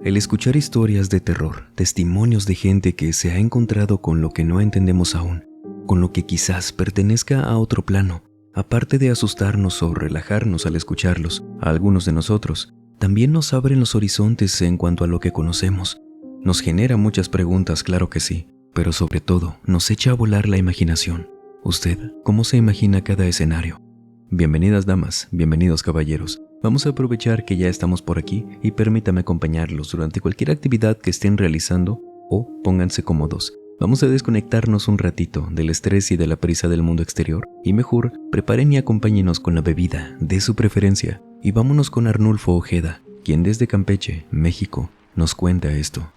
El escuchar historias de terror, testimonios de gente que se ha encontrado con lo que no entendemos aún, con lo que quizás pertenezca a otro plano, aparte de asustarnos o relajarnos al escucharlos, a algunos de nosotros, también nos abren los horizontes en cuanto a lo que conocemos. Nos genera muchas preguntas, claro que sí, pero sobre todo nos echa a volar la imaginación. ¿Usted cómo se imagina cada escenario? Bienvenidas damas, bienvenidos caballeros. Vamos a aprovechar que ya estamos por aquí y permítame acompañarlos durante cualquier actividad que estén realizando o pónganse cómodos. Vamos a desconectarnos un ratito del estrés y de la prisa del mundo exterior y mejor preparen y acompáñenos con la bebida de su preferencia y vámonos con Arnulfo Ojeda, quien desde Campeche, México, nos cuenta esto.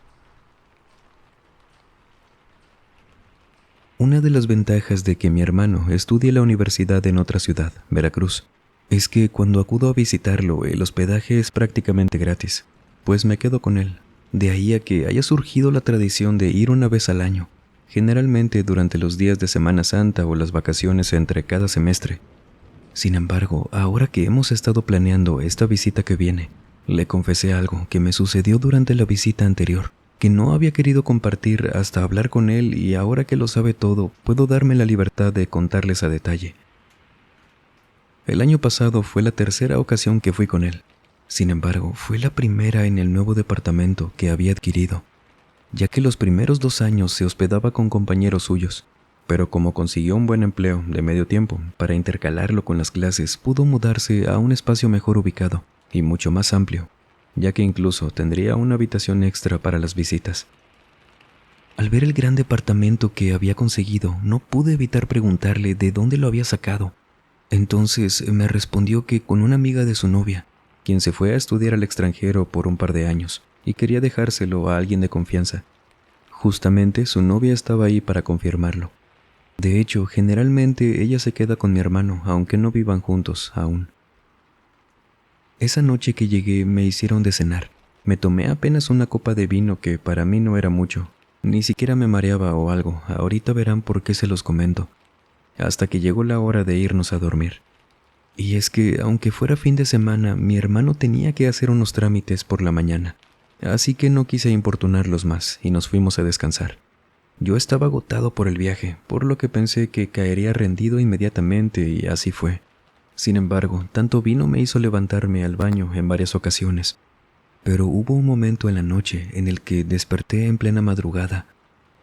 Una de las ventajas de que mi hermano estudie la universidad en otra ciudad, Veracruz, es que cuando acudo a visitarlo el hospedaje es prácticamente gratis, pues me quedo con él. De ahí a que haya surgido la tradición de ir una vez al año, generalmente durante los días de Semana Santa o las vacaciones entre cada semestre. Sin embargo, ahora que hemos estado planeando esta visita que viene, le confesé algo que me sucedió durante la visita anterior, que no había querido compartir hasta hablar con él y ahora que lo sabe todo, puedo darme la libertad de contarles a detalle. El año pasado fue la tercera ocasión que fui con él. Sin embargo, fue la primera en el nuevo departamento que había adquirido, ya que los primeros 2 años se hospedaba con compañeros suyos, pero como consiguió un buen empleo de medio tiempo para intercalarlo con las clases, pudo mudarse a un espacio mejor ubicado y mucho más amplio, ya que incluso tendría una habitación extra para las visitas. Al ver el gran departamento que había conseguido, no pude evitar preguntarle de dónde lo había sacado. Entonces me respondió que con una amiga de su novia, quien se fue a estudiar al extranjero por un par de años y quería dejárselo a alguien de confianza. Justamente su novia estaba ahí para confirmarlo. De hecho, generalmente ella se queda con mi hermano, aunque no vivan juntos aún. Esa noche que llegué me hicieron de cenar. Me tomé apenas una copa de vino que para mí no era mucho. Ni siquiera me mareaba o algo. Ahorita verán por qué se los comento. Hasta que llegó la hora de irnos a dormir. Y es que, aunque fuera fin de semana, mi hermano tenía que hacer unos trámites por la mañana. Así que no quise importunarlos más y nos fuimos a descansar. Yo estaba agotado por el viaje, por lo que pensé que caería rendido inmediatamente y así fue. Sin embargo, tanto vino me hizo levantarme al baño en varias ocasiones. Pero hubo un momento en la noche en el que desperté en plena madrugada.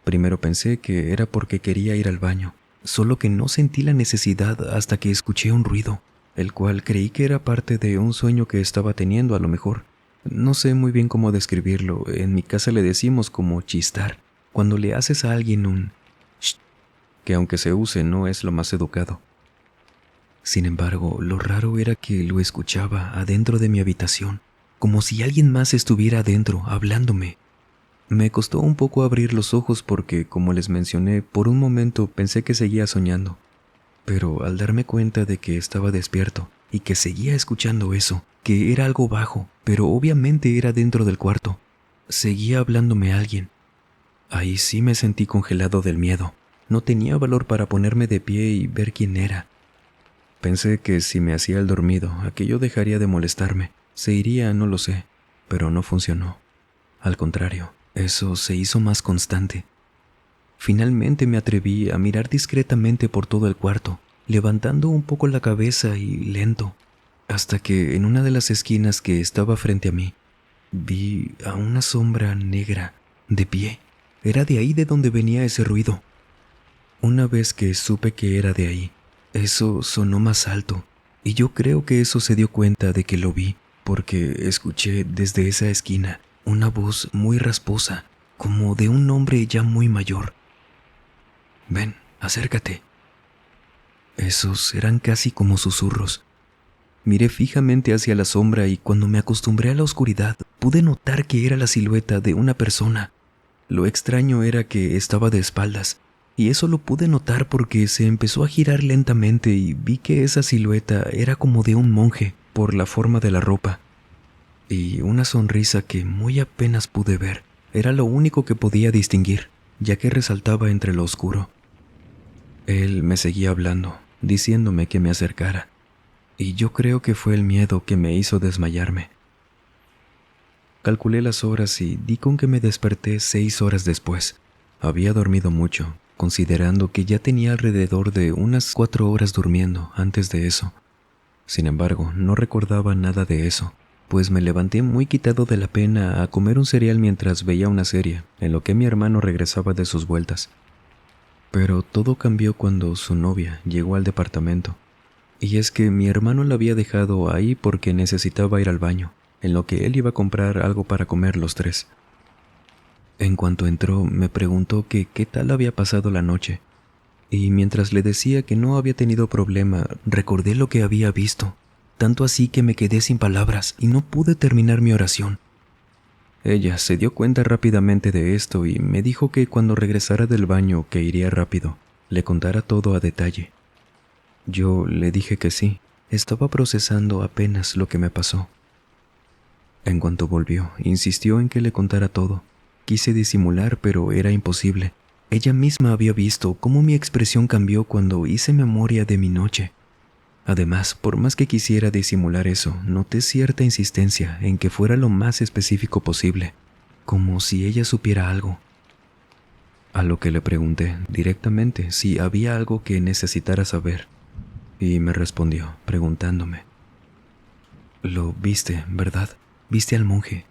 Primero pensé que era porque quería ir al baño, solo que no sentí la necesidad hasta que escuché un ruido, el cual creí que era parte de un sueño que estaba teniendo a lo mejor. No sé muy bien cómo describirlo, en mi casa le decimos como chistar, cuando le haces a alguien un sh, que aunque se use no es lo más educado. Sin embargo, lo raro era que lo escuchaba adentro de mi habitación, como si alguien más estuviera adentro, hablándome. Me costó un poco abrir los ojos porque, como les mencioné, por un momento pensé que seguía soñando. Pero al darme cuenta de que estaba despierto y que seguía escuchando eso, que era algo bajo, pero obviamente era dentro del cuarto, seguía hablándome alguien. Ahí sí me sentí congelado del miedo. No tenía valor para ponerme de pie y ver quién era. Pensé que si me hacía el dormido, aquello dejaría de molestarme. Se iría, no lo sé, pero no funcionó. Al contrario, eso se hizo más constante. Finalmente me atreví a mirar discretamente por todo el cuarto, levantando un poco la cabeza y lento, hasta que en una de las esquinas que estaba frente a mí, vi a una sombra negra, de pie. Era de ahí de donde venía ese ruido. Una vez que supe que era de ahí, eso sonó más alto, y yo creo que eso se dio cuenta de que lo vi, porque escuché desde esa esquina una voz muy rasposa, como de un hombre ya muy mayor. «Ven, acércate». Esos eran casi como susurros. Miré fijamente hacia la sombra y cuando me acostumbré a la oscuridad, pude notar que era la silueta de una persona. Lo extraño era que estaba de espaldas, y eso lo pude notar porque se empezó a girar lentamente y vi que esa silueta era como de un monje por la forma de la ropa. Y una sonrisa que muy apenas pude ver era lo único que podía distinguir, ya que resaltaba entre lo oscuro. Él me seguía hablando, diciéndome que me acercara, y yo creo que fue el miedo que me hizo desmayarme. calculé las horas y di con que me desperté 6 horas después. Había dormido mucho, considerando que ya tenía alrededor de unas 4 horas durmiendo antes de eso. Sin embargo, no recordaba nada de eso, pues me levanté muy quitado de la pena a comer un cereal mientras veía una serie, en lo que mi hermano regresaba de sus vueltas. Pero todo cambió cuando su novia llegó al departamento. Y es que mi hermano la había dejado ahí porque necesitaba ir al baño, en lo que él iba a comprar algo para comer los tres. En cuanto entró, me preguntó que qué tal había pasado la noche, y mientras le decía que no había tenido problema, recordé lo que había visto, tanto así que me quedé sin palabras y no pude terminar mi oración. Ella se dio cuenta rápidamente de esto y me dijo que cuando regresara del baño, que iría rápido, le contara todo a detalle. Yo le dije que sí, estaba procesando apenas lo que me pasó. En cuanto volvió, insistió en que le contara todo. Quise disimular, pero era imposible. Ella misma había visto cómo mi expresión cambió cuando hice memoria de mi noche. Además, por más que quisiera disimular eso, noté cierta insistencia en que fuera lo más específico posible, como si ella supiera algo. A lo que le pregunté directamente si había algo que necesitara saber, y me respondió, preguntándome: «Lo viste, ¿verdad? ¿Viste al monje?».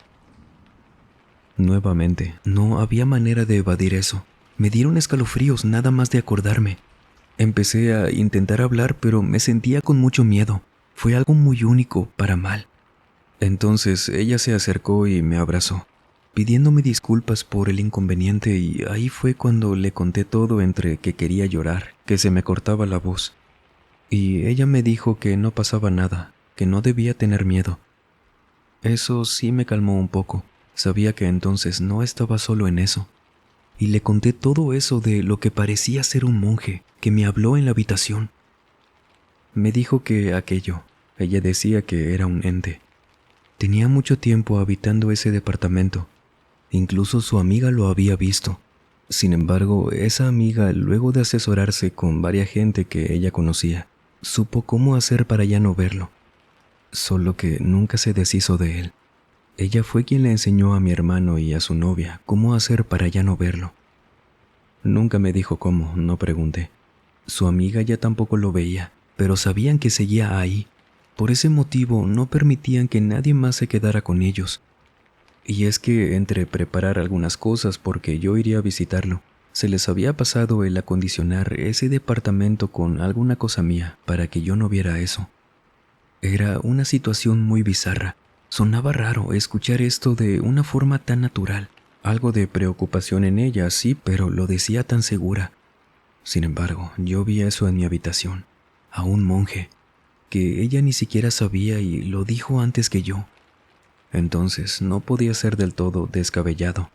Nuevamente, no había manera de evadir eso. Me dieron escalofríos nada más de acordarme. Empecé a intentar hablar, pero me sentía con mucho miedo. Fue algo muy único, para mal. Entonces ella se acercó y me abrazó, pidiéndome disculpas por el inconveniente, y ahí fue cuando le conté todo, entre que quería llorar, que se me cortaba la voz. Y ella me dijo que no pasaba nada, que no debía tener miedo. Eso sí me calmó un poco. Sabía que entonces no estaba solo en eso. Y le conté todo eso de lo que parecía ser un monje que me habló en la habitación. Me dijo que ella decía que era un ente. Tenía mucho tiempo habitando ese departamento. Incluso su amiga lo había visto. Sin embargo, esa amiga, luego de asesorarse con varias gente que ella conocía, supo cómo hacer para ya no verlo. Solo que nunca se deshizo de él. Ella fue quien le enseñó a mi hermano y a su novia cómo hacer para ya no verlo. Nunca me dijo cómo, no pregunté. Su amiga ya tampoco lo veía, pero sabían que seguía ahí. Por ese motivo no permitían que nadie más se quedara con ellos. Y es que entre preparar algunas cosas porque yo iría a visitarlo, se les había pasado el acondicionar ese departamento con alguna cosa mía para que yo no viera eso. Era una situación muy bizarra. Sonaba raro escuchar esto de una forma tan natural. Algo de preocupación en ella, sí, pero lo decía tan segura. Sin embargo, yo vi eso en mi habitación, a un monje, que ella ni siquiera sabía y lo dijo antes que yo. Entonces no podía ser del todo descabellado.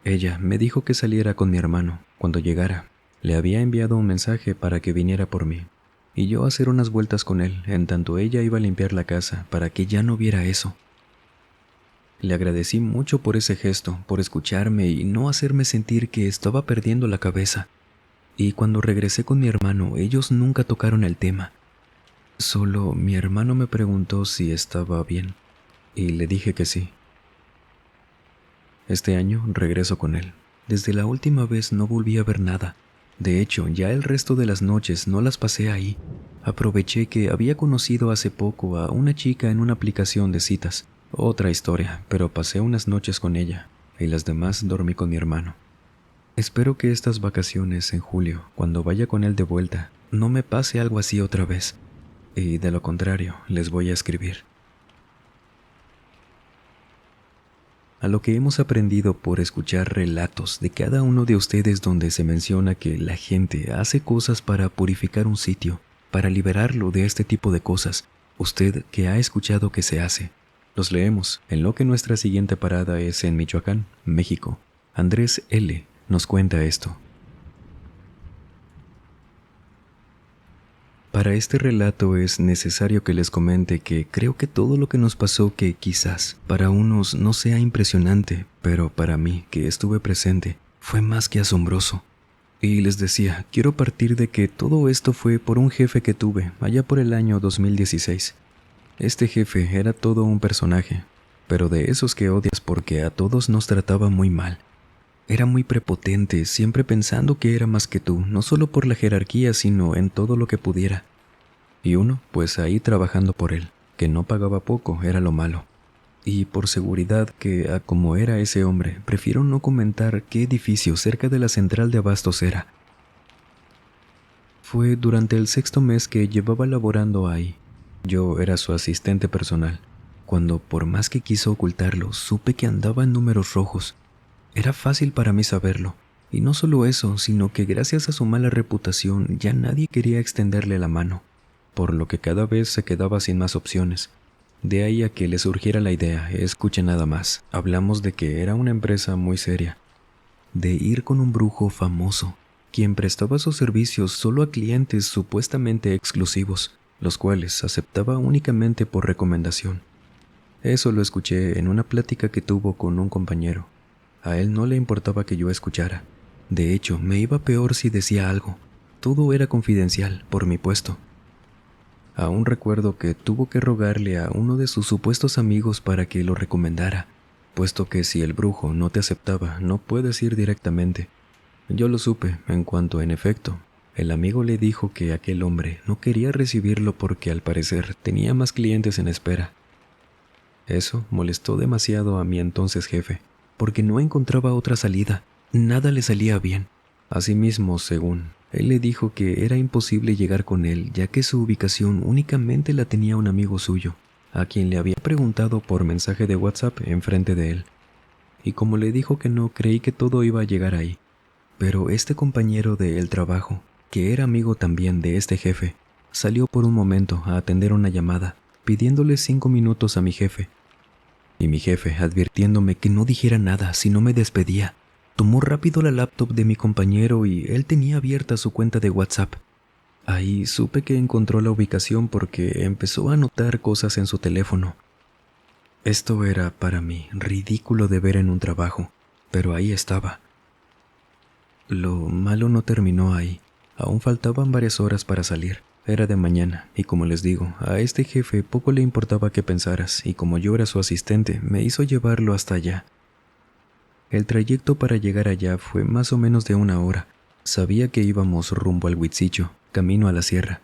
Ella me dijo que saliera con mi hermano cuando llegara. Le había enviado un mensaje para que viniera por mí, y yo hacer unas vueltas con él, en tanto ella iba a limpiar la casa para que ya no viera eso. Le agradecí mucho por ese gesto, por escucharme y no hacerme sentir que estaba perdiendo la cabeza. Y cuando regresé con mi hermano, ellos nunca tocaron el tema. Solo mi hermano me preguntó si estaba bien, y le dije que sí. Este año regreso con él. Desde la última vez no volví a ver nada. De hecho, ya el resto de las noches no las pasé ahí. Aproveché que había conocido hace poco a una chica en una aplicación de citas. Otra historia, pero pasé unas noches con ella, y las demás dormí con mi hermano. Espero que estas vacaciones en julio, cuando vaya con él de vuelta, no me pase algo así otra vez. Y de lo contrario, les voy a escribir. A lo que hemos aprendido por escuchar relatos de cada uno de ustedes, donde se menciona que la gente hace cosas para purificar un sitio, para liberarlo de este tipo de cosas. ¿Usted qué ha escuchado que se hace? Los leemos, en lo que nuestra siguiente parada es en Michoacán, México. Andrés L. nos cuenta esto. Para este relato es necesario que les comente que creo que todo lo que nos pasó, que quizás para unos no sea impresionante, pero para mí, que estuve presente, fue más que asombroso. Y les decía, quiero partir de que todo esto fue por un jefe que tuve allá por el año 2016. Este jefe era todo un personaje. pero de esos que odias porque a todos nos trataba muy mal. Era muy prepotente, siempre pensando que era más que tú, no solo por la jerarquía, sino en todo lo que pudiera. Y uno, pues ahí trabajando por él, que no pagaba poco, era lo malo. Y por seguridad que, a como era ese hombre, prefiero no comentar qué edificio cerca de la central de abastos era. Fue durante el 6.º mes que llevaba laborando ahí. Yo era su asistente personal, cuando por más que quiso ocultarlo, supe que andaba en números rojos. Era fácil para mí saberlo, y no solo eso, sino que gracias a su mala reputación ya nadie quería extenderle la mano, por lo que cada vez se quedaba sin más opciones. De ahí a que le surgiera la idea, escuche nada más, hablamos de que era una empresa muy seria, de ir con un brujo famoso, quien prestaba sus servicios solo a clientes supuestamente exclusivos, los cuales aceptaba únicamente por recomendación. Eso lo escuché en una plática que tuvo con un compañero. A él no le importaba que yo escuchara. De hecho, me iba peor si decía algo. Todo era confidencial, por mi puesto. Aún recuerdo que tuvo que rogarle a uno de sus supuestos amigos para que lo recomendara, puesto que si el brujo no te aceptaba, no puedes ir directamente. Yo lo supe, en cuanto en efecto, el amigo le dijo que aquel hombre no quería recibirlo porque al parecer tenía más clientes en espera. Eso molestó demasiado a mi entonces jefe, porque no encontraba otra salida, nada le salía bien. Asimismo, según, él le dijo que era imposible llegar con él, ya que su ubicación únicamente la tenía un amigo suyo, a quien le había preguntado por mensaje de WhatsApp enfrente de él. Y como le dijo que no, creí que todo iba a llegar ahí. Pero este compañero de el trabajo, que era amigo también de este jefe, salió por un momento a atender una llamada, pidiéndole 5 minutos a mi jefe. Y mi jefe, advirtiéndome que no dijera nada si no me despedía, tomó rápido la laptop de mi compañero y él tenía abierta su cuenta de WhatsApp. Ahí supe que encontró la ubicación porque empezó a notar cosas en su teléfono. Esto era, para mí, ridículo de ver en un trabajo, pero ahí estaba. Lo malo no terminó ahí. Aún faltaban varias horas para salir. Era de mañana, y como les digo, a este jefe poco le importaba que pensaras, y como yo era su asistente, me hizo llevarlo hasta allá. El trayecto para llegar allá fue más o menos de 1 hora. Sabía que íbamos rumbo al Huitzillo, camino a la sierra,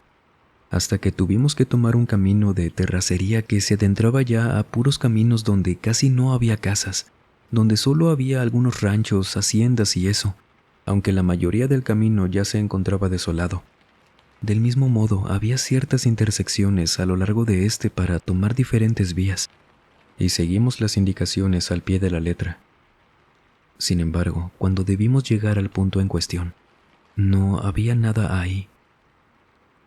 hasta que tuvimos que tomar un camino de terracería que se adentraba ya a puros caminos donde casi no había casas, donde solo había algunos ranchos, haciendas y eso, aunque la mayoría del camino ya se encontraba desolado. Del mismo modo, había ciertas intersecciones a lo largo de este para tomar diferentes vías, y seguimos las indicaciones al pie de la letra. Sin embargo, cuando debimos llegar al punto en cuestión, no había nada ahí.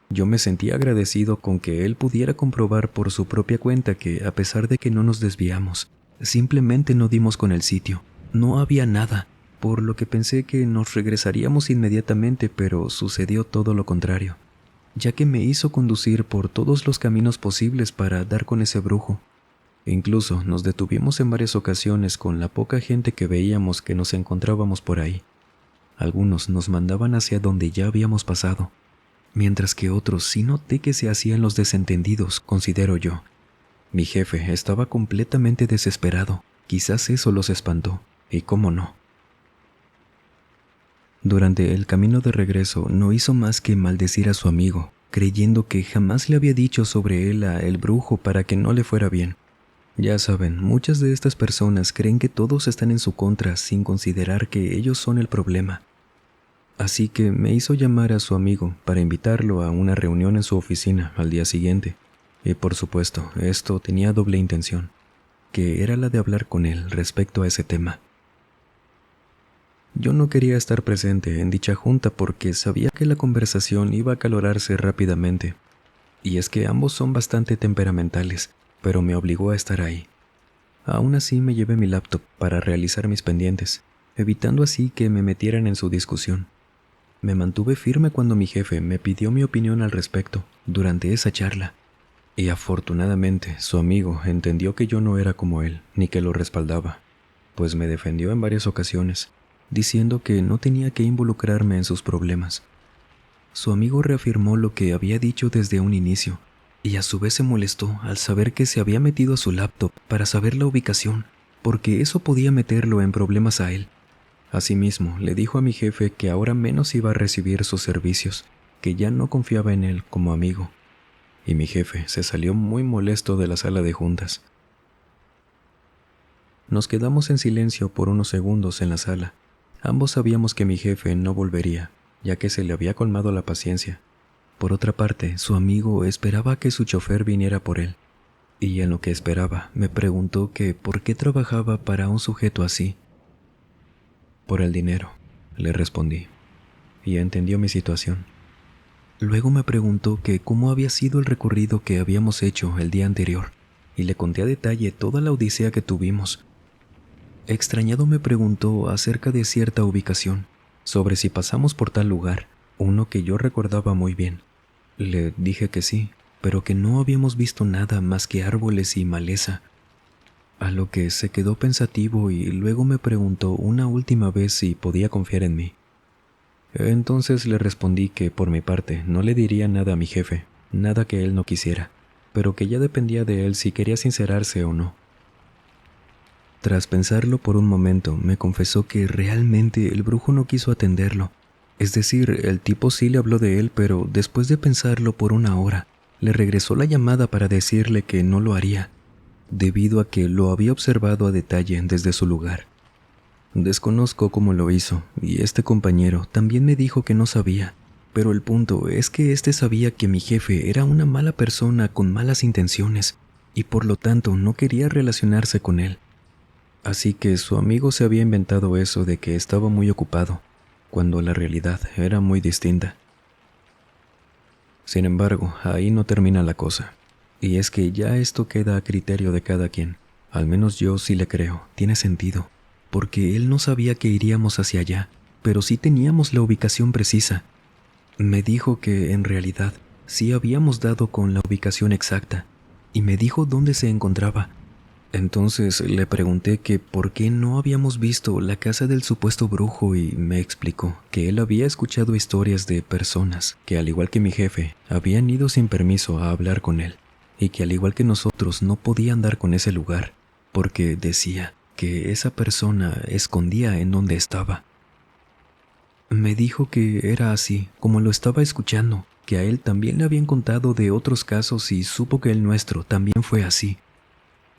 Yo me sentía agradecido con que él pudiera comprobar por su propia cuenta que, a pesar de que no nos desviamos, simplemente no dimos con el sitio. No había nada, por lo que pensé que nos regresaríamos inmediatamente, pero sucedió todo lo contrario, ya que me hizo conducir por todos los caminos posibles para dar con ese brujo. Incluso nos detuvimos en varias ocasiones con la poca gente que veíamos que nos encontrábamos por ahí. Algunos nos mandaban hacia donde ya habíamos pasado, mientras que otros sí noté que se hacían los desentendidos, considero yo. Mi jefe estaba completamente desesperado, quizás eso los espantó, y cómo no. Durante el camino de regreso no hizo más que maldecir a su amigo, creyendo que jamás le había dicho sobre él a el brujo para que no le fuera bien. Ya saben, muchas de estas personas creen que todos están en su contra sin considerar que ellos son el problema. Así que me hizo llamar a su amigo para invitarlo a una reunión en su oficina al día siguiente. Y por supuesto, esto tenía doble intención, que era la de hablar con él respecto a ese tema. Yo no quería estar presente en dicha junta porque sabía que la conversación iba a acalorarse rápidamente. Y es que ambos son bastante temperamentales, pero me obligó a estar ahí. Aún así me llevé mi laptop para realizar mis pendientes, evitando así que me metieran en su discusión. Me mantuve firme cuando mi jefe me pidió mi opinión al respecto durante esa charla. Y afortunadamente su amigo entendió que yo no era como él, ni que lo respaldaba, pues me defendió en varias ocasiones, diciendo que no tenía que involucrarme en sus problemas. Su amigo reafirmó lo que había dicho desde un inicio, y a su vez se molestó al saber que se había metido a su laptop para saber la ubicación, porque eso podía meterlo en problemas a él. Asimismo, le dijo a mi jefe que ahora menos iba a recibir sus servicios, que ya no confiaba en él como amigo. Y mi jefe se salió muy molesto de la sala de juntas. Nos quedamos en silencio por unos segundos en la sala. Ambos sabíamos que mi jefe no volvería, ya que se le había colmado la paciencia. Por otra parte, su amigo esperaba que su chofer viniera por él. Y en lo que esperaba, me preguntó que por qué trabajaba para un sujeto así. Por el dinero, le respondí, y entendió mi situación. Luego me preguntó que cómo había sido el recorrido que habíamos hecho el día anterior, y le conté a detalle toda la odisea que tuvimos. Extrañado me preguntó acerca de cierta ubicación, sobre si pasamos por tal lugar, uno que yo recordaba muy bien. Le dije que sí, pero que no habíamos visto nada más que árboles y maleza. A lo que se quedó pensativo y luego me preguntó una última vez si podía confiar en mí. Entonces le respondí que por mi parte no le diría nada a mi jefe, nada que él no quisiera, pero que ya dependía de él si quería sincerarse o no. Tras pensarlo por un momento, me confesó que realmente el brujo no quiso atenderlo. Es decir, el tipo sí le habló de él, pero después de pensarlo por una hora, le regresó la llamada para decirle que no lo haría, debido a que lo había observado a detalle desde su lugar. Desconozco cómo lo hizo, y este compañero también me dijo que no sabía, pero el punto es que este sabía que mi jefe era una mala persona con malas intenciones, y por lo tanto no quería relacionarse con él. Así que su amigo se había inventado eso de que estaba muy ocupado, cuando la realidad era muy distinta. Sin embargo, ahí no termina la cosa. Y es que ya esto queda a criterio de cada quien. Al menos yo sí le creo, tiene sentido. Porque él no sabía que iríamos hacia allá, pero sí teníamos la ubicación precisa. Me dijo que, en realidad, sí habíamos dado con la ubicación exacta, y me dijo dónde se encontraba. Entonces le pregunté que por qué no habíamos visto la casa del supuesto brujo y me explicó que él había escuchado historias de personas que, al igual que mi jefe, habían ido sin permiso a hablar con él y que, al igual que nosotros, no podían dar con ese lugar porque decía que esa persona escondía en donde estaba. Me dijo que era así, como lo estaba escuchando, que a él también le habían contado de otros casos y supo que el nuestro también fue así.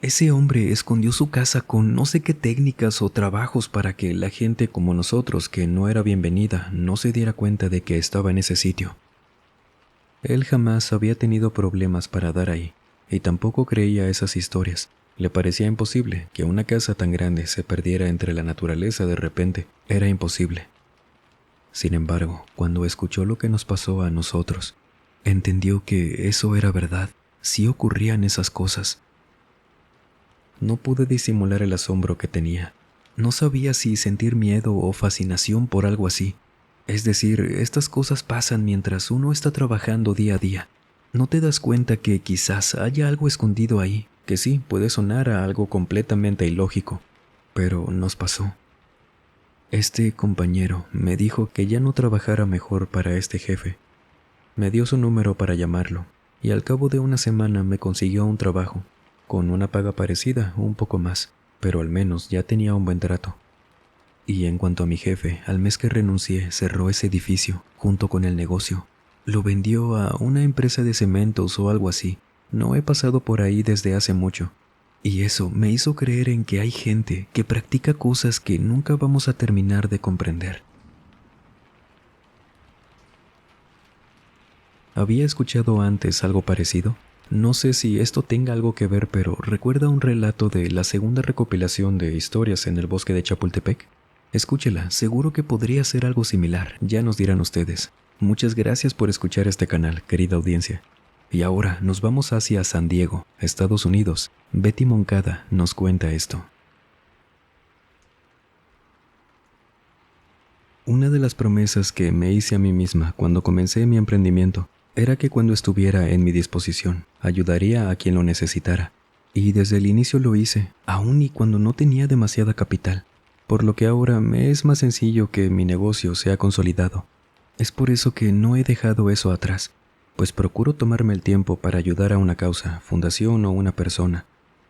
Ese hombre escondió su casa con no sé qué técnicas o trabajos para que la gente como nosotros, que no era bienvenida, no se diera cuenta de que estaba en ese sitio. Él jamás había tenido problemas para dar ahí, y tampoco creía esas historias. Le parecía imposible que una casa tan grande se perdiera entre la naturaleza de repente. Era imposible. Sin embargo, cuando escuchó lo que nos pasó a nosotros, entendió que eso era verdad, sí ocurrían esas cosas. No pude disimular el asombro que tenía. No sabía si sentir miedo o fascinación por algo así. Es decir, estas cosas pasan mientras uno está trabajando día a día. No te das cuenta que quizás haya algo escondido ahí, que sí, puede sonar a algo completamente ilógico, pero nos pasó. Este compañero me dijo que ya no trabajara mejor para este jefe. Me dio su número para llamarlo, y al cabo de una semana me consiguió un trabajo, con una paga parecida, un poco más, pero al menos ya tenía un buen trato. Y en cuanto a mi jefe, al mes que renuncié, cerró ese edificio, junto con el negocio. Lo vendió a una empresa de cementos o algo así. No he pasado por ahí desde hace mucho. Y eso me hizo creer en que hay gente que practica cosas que nunca vamos a terminar de comprender. ¿Había escuchado antes algo parecido? No sé si esto tenga algo que ver, pero recuerda un relato de la segunda recopilación de historias en el bosque de Chapultepec. Escúchela, seguro que podría ser algo similar, ya nos dirán ustedes. Muchas gracias por escuchar este canal, querida audiencia. Y ahora nos vamos hacia San Diego, Estados Unidos. Betty Moncada nos cuenta esto. Una de las promesas que me hice a mí misma cuando comencé mi emprendimiento era que cuando estuviera en mi disposición, ayudaría a quien lo necesitara. Y desde el inicio lo hice, aun y cuando no tenía demasiada capital, por lo que ahora me es más sencillo que mi negocio sea consolidado. Es por eso que no he dejado eso atrás. pues procuro tomarme el tiempo para ayudar a una causa, fundación o una persona.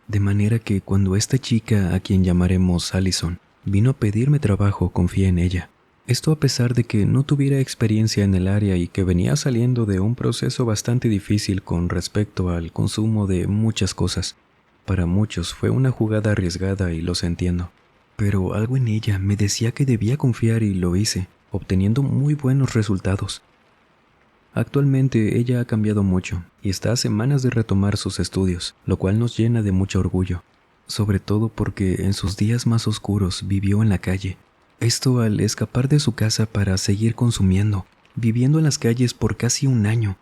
De manera que cuando esta chica, a quien llamaremos Allison, vino a pedirme trabajo, confié en ella. Esto a pesar de que no tuviera experiencia en el área y que venía saliendo de un proceso bastante difícil con respecto al consumo de muchas cosas. Para muchos fue una jugada arriesgada y los entiendo. Pero algo en ella me decía que debía confiar y lo hice, obteniendo muy buenos resultados. Actualmente ella ha cambiado mucho y está a semanas de retomar sus estudios, lo cual nos llena de mucho orgullo, sobre todo porque en sus días más oscuros vivió en la calle. Esto al escapar de su casa para seguir consumiendo, viviendo en las calles por casi un año.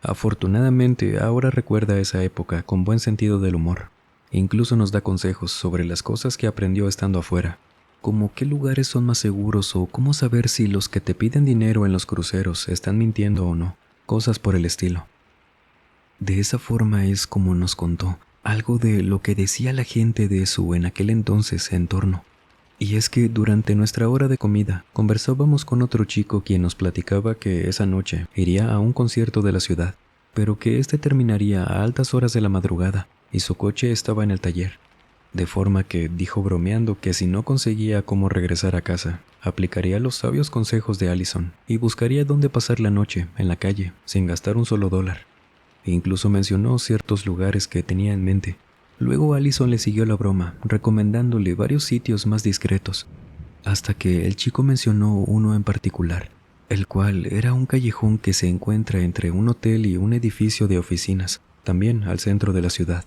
Afortunadamente, ahora recuerda esa época con buen sentido del humor. Incluso nos da consejos sobre las cosas que aprendió estando afuera, como qué lugares son más seguros o cómo saber si los que te piden dinero en los cruceros están mintiendo o no, cosas por el estilo. De esa forma es como nos contó algo de lo que decía la gente de su en aquel entonces entorno. Y es que durante nuestra hora de comida conversábamos con otro chico quien nos platicaba que esa noche iría a un concierto de la ciudad, pero que este terminaría a altas horas de la madrugada y su coche estaba en el taller. De forma que dijo bromeando que si no conseguía cómo regresar a casa, aplicaría los sabios consejos de Allison y buscaría dónde pasar la noche en la calle sin gastar un solo dólar. E incluso mencionó ciertos lugares que tenía en mente. Luego Allison le siguió la broma, recomendándole varios sitios más discretos, hasta que el chico mencionó uno en particular, el cual era un callejón que se encuentra entre un hotel y un edificio de oficinas, también al centro de la ciudad,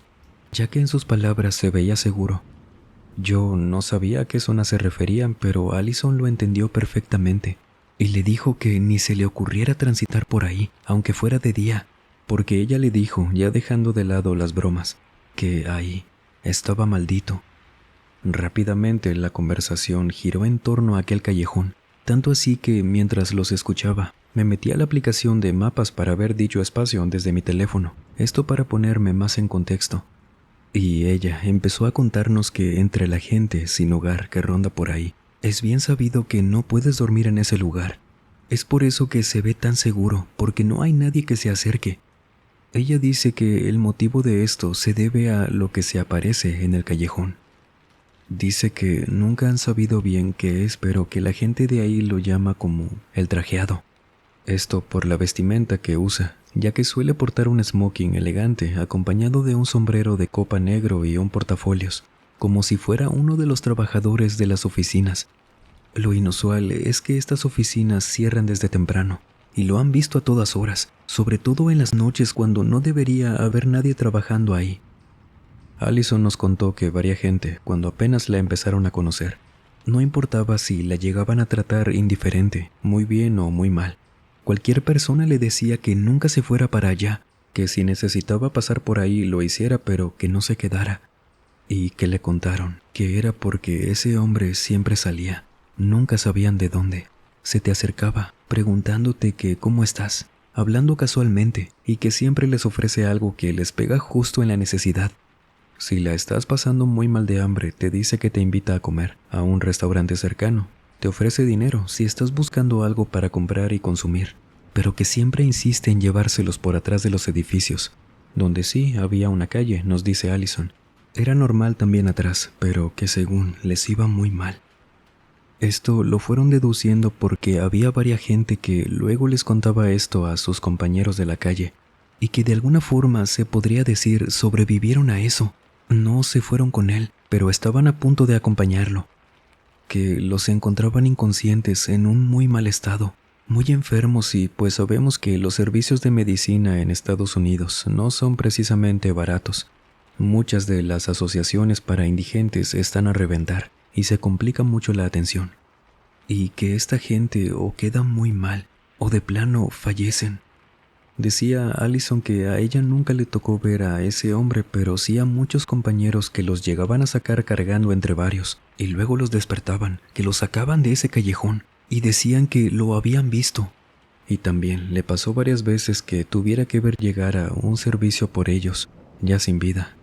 ya que en sus palabras se veía seguro. Yo no sabía a qué zona se referían, pero Allison lo entendió perfectamente, y le dijo que ni se le ocurriera transitar por ahí, aunque fuera de día, porque ella le dijo, ya dejando de lado las bromas, que ahí estaba maldito. Rápidamente la conversación giró en torno a aquel callejón, tanto así que mientras los escuchaba, me metí a la aplicación de mapas para ver dicho espacio desde mi teléfono, esto para ponerme más en contexto. Y ella empezó a contarnos que entre la gente sin hogar que ronda por ahí, es bien sabido que no puedes dormir en ese lugar. Es por eso que se ve tan seguro, porque no hay nadie que se acerque. Ella dice que el motivo de esto se debe a lo que se aparece en el callejón. Dice que nunca han sabido bien qué es, pero que la gente de ahí lo llama como el trajeado. Esto por la vestimenta que usa, ya que suele portar un smoking elegante acompañado de un sombrero de copa negro y un portafolios, como si fuera uno de los trabajadores de las oficinas. Lo inusual es que estas oficinas cierran desde temprano, y lo han visto a todas horas, sobre todo en las noches cuando no debería haber nadie trabajando ahí. Allison nos contó que varia gente, cuando apenas la empezaron a conocer, no importaba si la llegaban a tratar indiferente, muy bien o muy mal. Cualquier persona le decía que nunca se fuera para allá, que si necesitaba pasar por ahí lo hiciera, pero que no se quedara. Y que le contaron que era porque ese hombre siempre salía, nunca sabían de dónde. Se te acercaba, preguntándote que cómo estás, hablando casualmente, y que siempre les ofrece algo que les pega justo en la necesidad. Si la estás pasando muy mal de hambre, te dice que te invita a comer a un restaurante cercano. Te ofrece dinero si estás buscando algo para comprar y consumir, pero que siempre insiste en llevárselos por atrás de los edificios, donde sí había una calle, nos dice Allison. Era normal también atrás, pero que según les iba muy mal. Esto lo fueron deduciendo porque había varia gente que luego les contaba esto a sus compañeros de la calle, y que de alguna forma se podría decir sobrevivieron a eso. No se fueron con él, pero estaban a punto de acompañarlo. Que los encontraban inconscientes en un muy mal estado, muy enfermos y pues sabemos que los servicios de medicina en Estados Unidos no son precisamente baratos. Muchas de las asociaciones para indigentes están a reventar y se complica mucho la atención. Y que esta gente o queda muy mal o de plano fallecen. Decía Allison que a ella nunca le tocó ver a ese hombre, pero sí a muchos compañeros que los llegaban a sacar cargando entre varios, y luego los despertaban, que los sacaban de ese callejón, y decían que lo habían visto. Y también le pasó varias veces que tuviera que ver llegar a un servicio por ellos, ya sin vida,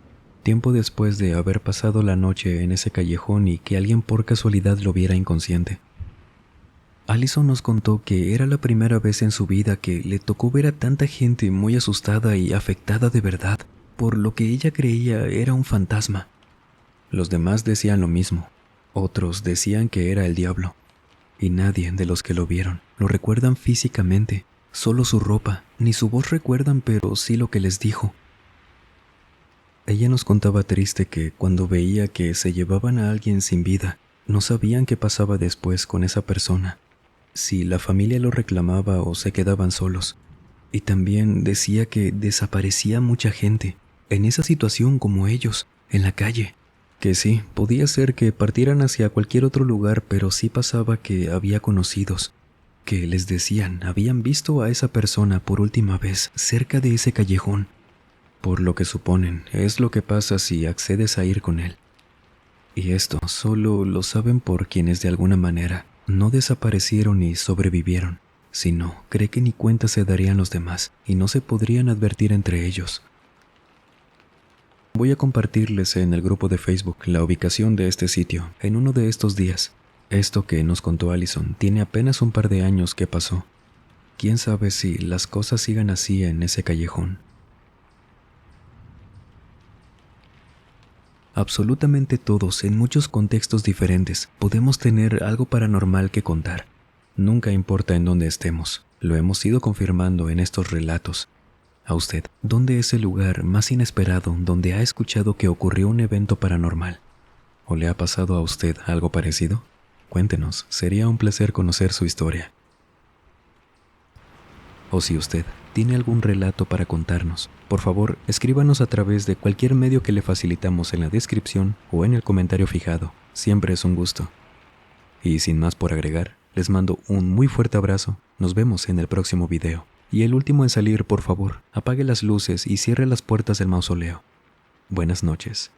tiempo después de haber pasado la noche en ese callejón y que alguien por casualidad lo viera inconsciente. Allison nos contó que era la primera vez en su vida que le tocó ver a tanta gente muy asustada y afectada de verdad, por lo que ella creía era un fantasma. Los demás decían lo mismo, otros decían que era el diablo, y nadie de los que lo vieron lo recuerdan físicamente, solo su ropa, ni su voz recuerdan, pero sí lo que les dijo. Ella nos contaba triste que cuando veía que se llevaban a alguien sin vida, no sabían qué pasaba después con esa persona, si la familia lo reclamaba o se quedaban solos. Y también decía que desaparecía mucha gente en esa situación como ellos, en la calle. Que sí, podía ser que partieran hacia cualquier otro lugar, pero sí pasaba que había conocidos, que les decían habían visto a esa persona por última vez cerca de ese callejón. Por lo que suponen, es lo que pasa si accedes a ir con él. Y esto solo lo saben por quienes de alguna manera no desaparecieron y sobrevivieron, sino cree que ni cuenta se darían los demás y no se podrían advertir entre ellos. Voy a compartirles en el grupo de Facebook la ubicación de este sitio en uno de estos días. Esto que nos contó Allison tiene apenas un par de años que pasó. Quién sabe si las cosas sigan así en ese callejón. Absolutamente todos, en muchos contextos diferentes, podemos tener algo paranormal que contar. Nunca importa en dónde estemos, lo hemos ido confirmando en estos relatos. A usted, ¿dónde es el lugar más inesperado donde ha escuchado que ocurrió un evento paranormal? ¿O le ha pasado a usted algo parecido? Cuéntenos, sería un placer conocer su historia. O si usted tiene algún relato para contarnos, por favor, escríbanos a través de cualquier medio que le facilitamos en la descripción o en el comentario fijado. Siempre es un gusto. Y sin más por agregar, les mando un muy fuerte abrazo. Nos vemos en el próximo video. Y el último en salir, por favor, apague las luces y cierre las puertas del mausoleo. Buenas noches.